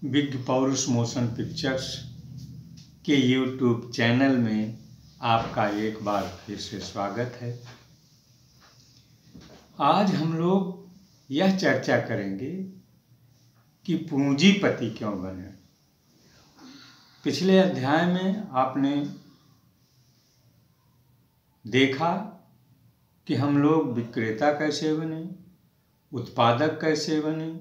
Big पौरुष motion pictures के YouTube channel में आपका एक बार फिर से स्वागत है। आज हम लोग यह चर्चा करेंगे कि पूंजीपति क्यों बने। पिछले अध्याय में आपने देखा कि हम लोग विक्रेता कैसे बने, उत्पादक कैसे बने,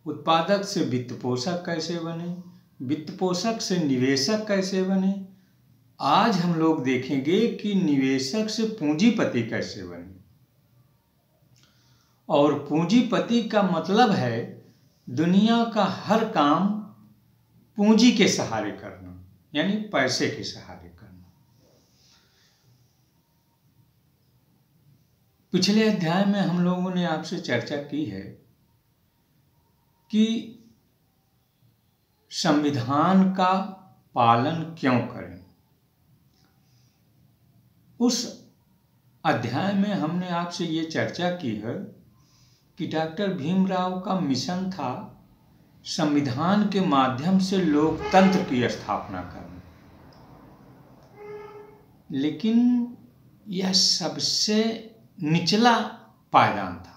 उत्पादक से वित्तपोषक कैसे बने, वित्तपोषक से निवेशक कैसे बने। आज हम लोग देखेंगे कि निवेशक से पूंजीपति कैसे बने। और पूंजीपति का मतलब है दुनिया का हर काम पूंजी के सहारे करना, यानी पैसे के सहारे करना। पिछले अध्याय में हम लोगों ने आपसे चर्चा की है कि संविधान का पालन क्यों करें। उस अध्याय में हमने आपसे ये चर्चा की है कि डॉक्टर भीमराव का मिशन था संविधान के माध्यम से लोकतंत्र की स्थापना करना, लेकिन यह सबसे निचला पायदान था।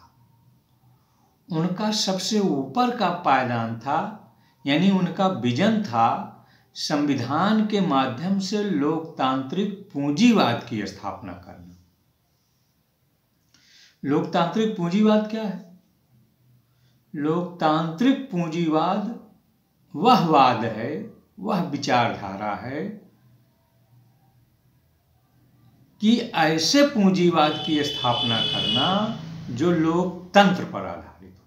उनका सबसे ऊपर का पायदान था, यानी उनका विजन था संविधान के माध्यम से लोकतांत्रिक पूंजीवाद की स्थापना करना। लोकतांत्रिक पूंजीवाद क्या है? लोकतांत्रिक पूंजीवाद वह वाद है, वह विचारधारा है कि ऐसे पूंजीवाद की स्थापना करना जो लोकतंत्र पर आधारित हो।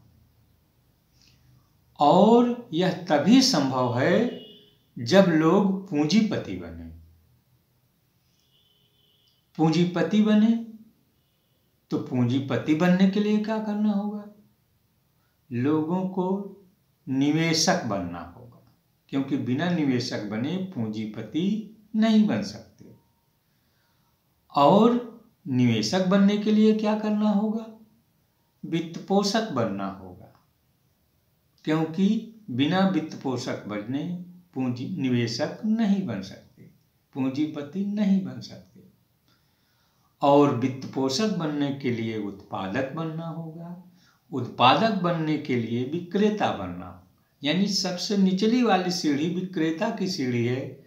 और यह तभी संभव है जब लोग पूंजीपति बने। पूंजीपति बने तो पूंजीपति बनने के लिए क्या करना होगा? लोगों को निवेशक बनना होगा, क्योंकि बिना निवेशक बने पूंजीपति नहीं बन सकते। और निवेशक बनने के लिए क्या करना होगा? वित्तपोषक बनना होगा, क्योंकि बिना वित्तपोषक बने निवेशक नहीं बन सकते, पूंजीपति नहीं बन सकते। और वित्तपोषक बनने के लिए उत्पादक बनना होगा, उत्पादक बनने के लिए विक्रेता बनना होगा। यानी सबसे निचली वाली सीढ़ी विक्रेता की सीढ़ी है,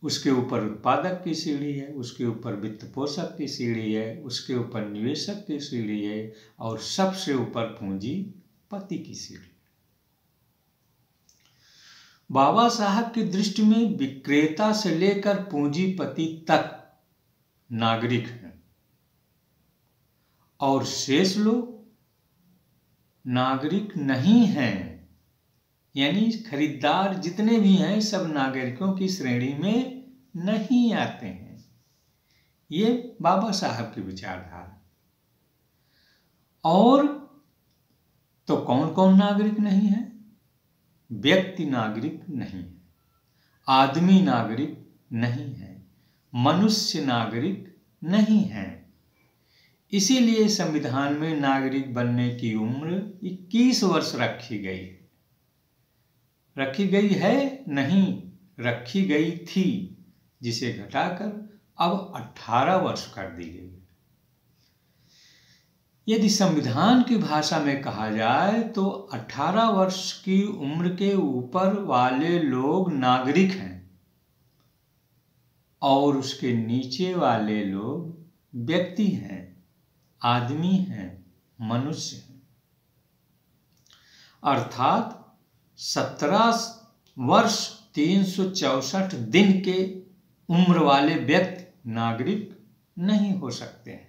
उसके ऊपर उत्पादक की सीढ़ी है, उसके ऊपर वित्तपोषक की सीढ़ी है, उसके ऊपर निवेशक की सीढ़ी है, और सबसे ऊपर पूंजीपति की सीढ़ी। बाबा साहब की दृष्टि में विक्रेता से लेकर पूंजीपति तक नागरिक हैं, और शेष लोग नागरिक नहीं हैं। यानी खरीदार जितने भी हैं सब नागरिकों की श्रेणी में नहीं आते हैं। ये बाबा साहब की विचारधारा। और तो कौन कौन नागरिक नहीं है? व्यक्ति नागरिक नहीं है, आदमी नागरिक नहीं है, मनुष्य नागरिक नहीं है। इसीलिए संविधान में नागरिक बनने की उम्र 21 वर्ष रखी गई है। रखी गई है नहीं, रखी गई थी, जिसे घटाकर अब 18 वर्ष कर दी गई। यदि संविधान की भाषा में कहा जाए तो 18 वर्ष की उम्र के ऊपर वाले लोग नागरिक हैं, और उसके नीचे वाले लोग व्यक्ति हैं, आदमी हैं, मनुष्य हैं। अर्थात 17 वर्ष 364 दिन के उम्र वाले व्यक्ति नागरिक नहीं हो सकते हैं,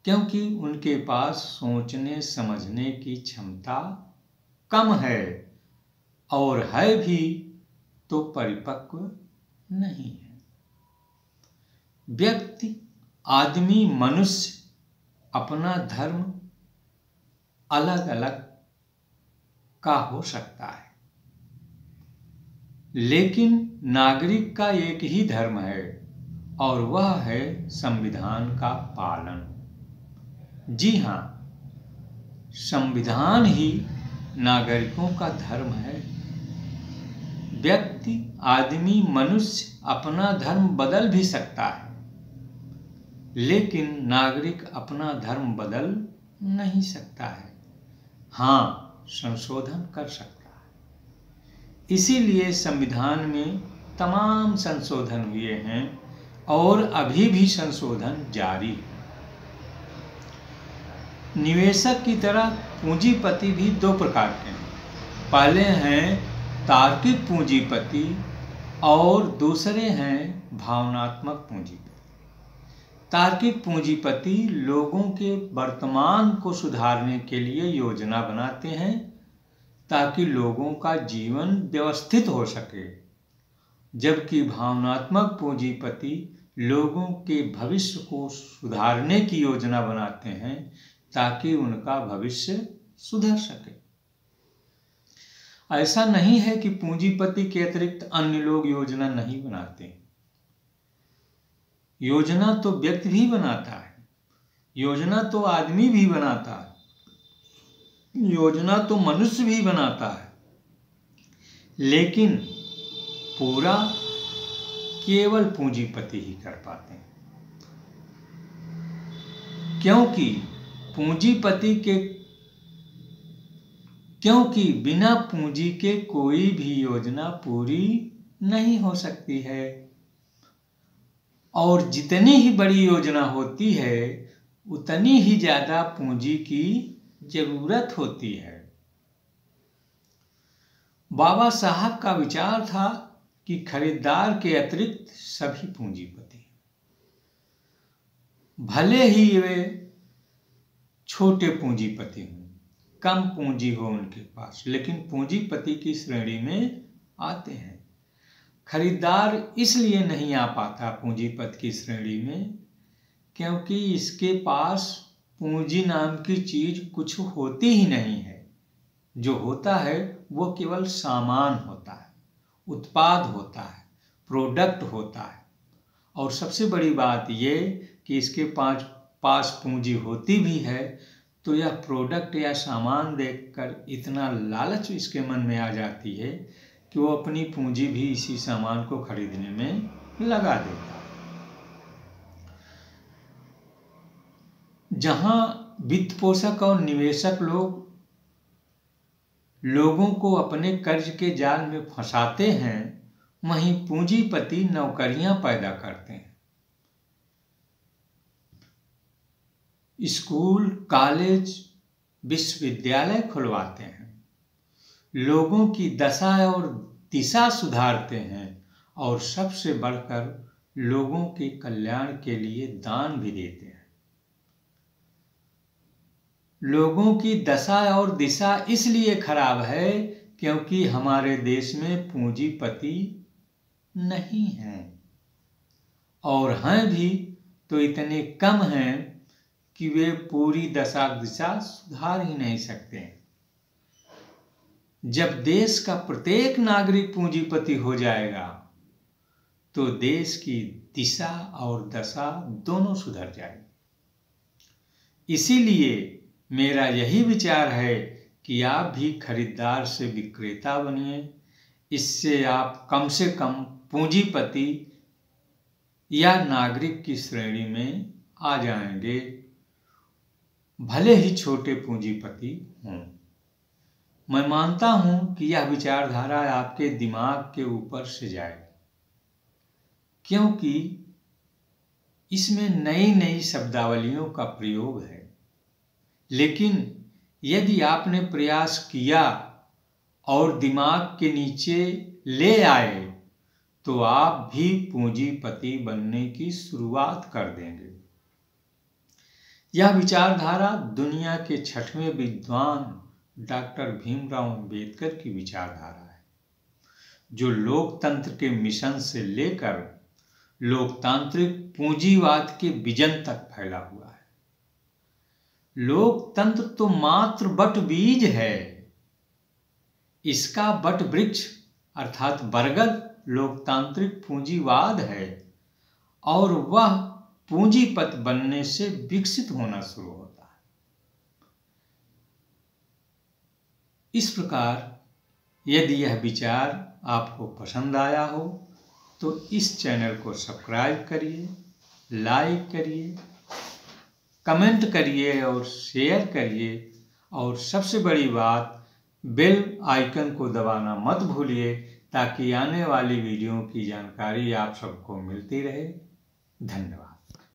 क्योंकि उनके पास सोचने समझने की क्षमता कम है, और है भी तो परिपक्व नहीं है। व्यक्ति, आदमी, मनुष्य अपना धर्म अलग अलग का हो सकता है, लेकिन नागरिक का एक ही धर्म है, और वह है संविधान का पालन। जी हाँ, संविधान ही नागरिकों का धर्म है, व्यक्ति, आदमी, मनुष्य अपना धर्म बदल भी सकता है, लेकिन नागरिक अपना धर्म बदल नहीं सकता है। हाँ, संशोधन कर सकता है। इसीलिए संविधान में तमाम संशोधन हुए हैं और अभी भी संशोधन जारी है। निवेशक की तरह पूंजीपति भी दो प्रकार के हैं। पहले हैं तार्किक पूंजीपति और दूसरे हैं भावनात्मक पूंजीपति। तार्किक पूंजीपति लोगों के वर्तमान को सुधारने के लिए योजना बनाते हैं ताकि लोगों का जीवन व्यवस्थित हो सके, जबकि भावनात्मक पूंजीपति लोगों के भविष्य को सुधारने की योजना बनाते हैं ताकि उनका भविष्य सुधर सके। ऐसा नहीं है कि पूंजीपति के अतिरिक्त अन्य लोग योजना नहीं बनाते। योजना तो व्यक्ति भी बनाता है, योजना तो आदमी भी बनाता है, योजना तो मनुष्य भी बनाता है, लेकिन पूरा केवल पूंजीपति ही कर पाते हैं, क्योंकि बिना पूंजी के कोई भी योजना पूरी नहीं हो सकती है। और जितनी ही बड़ी योजना होती है उतनी ही ज्यादा पूंजी की जरूरत होती है। बाबा साहब का विचार था कि खरीदार के अतिरिक्त सभी पूंजीपति, भले ही वे छोटे पूंजीपति हों, कम पूंजी हो उनके पास, लेकिन पूंजीपति की श्रेणी में आते हैं। खरीदार इसलिए नहीं आ पाता पूंजीपति की श्रेणी में क्योंकि इसके पास पूंजी नाम की चीज कुछ होती ही नहीं है। जो होता है वो केवल सामान होता है, उत्पाद होता है, प्रोडक्ट होता है। और सबसे बड़ी बात ये कि इसके पास पूंजी होती भी है तो यह प्रोडक्ट या सामान देखकर इतना लालच इसके मन में आ जाती है कि वो अपनी पूंजी भी इसी सामान को खरीदने में लगा देता है। जहां वित्त पोषक और निवेशक लोगों को अपने कर्ज के जाल में फंसाते हैं, वहीं पूंजीपति नौकरियां पैदा करते हैं। स्कूल, कॉलेज, विश्वविद्यालय खुलवाते हैं, लोगों की दशा और दिशा सुधारते हैं और सबसे बढ़कर लोगों के कल्याण के लिए दान भी देते हैं। लोगों की दशा और दिशा इसलिए खराब है क्योंकि हमारे देश में पूंजीपति नहीं हैं, और हैं भी तो इतने कम हैं कि वे पूरी दशा दिशा सुधार ही नहीं सकते। जब देश का प्रत्येक नागरिक पूंजीपति हो जाएगा तो देश की दिशा और दशा दोनों सुधर जाएगी। इसीलिए मेरा यही विचार है कि आप भी खरीदार से विक्रेता बनिए। इससे आप कम से कम पूंजीपति या नागरिक की श्रेणी में आ जाएंगे, भले ही छोटे पूंजीपति हों। मैं मानता हूं कि यह विचारधारा आपके दिमाग के ऊपर से जाए, क्योंकि इसमें नई नई शब्दावलियों का प्रयोग है। लेकिन यदि आपने प्रयास किया और दिमाग के नीचे ले आए तो आप भी पूंजीपति बनने की शुरुआत कर देंगे। यह विचारधारा दुनिया के 6वें विद्वान डॉक्टर भीमराव अंबेडकर की विचारधारा है, जो लोकतंत्र के मिशन से लेकर लोकतांत्रिक पूंजीवाद के विजन तक फैला हुआ है। लोकतंत्र तो मात्र बट बीज है, इसका बट वृक्ष अर्थात बरगद लोकतांत्रिक पूंजीवाद है, और वह पूंजीपति बनने से विकसित होना शुरू होता है। इस प्रकार यदि यह विचार आपको पसंद आया हो तो इस चैनल को सब्सक्राइब करिए, लाइक करिए, कमेंट करिए और शेयर करिए, और सबसे बड़ी बात बेल आइकन को दबाना मत भूलिए ताकि आने वाली वीडियो की जानकारी आप सबको मिलती रहे। धन्यवाद।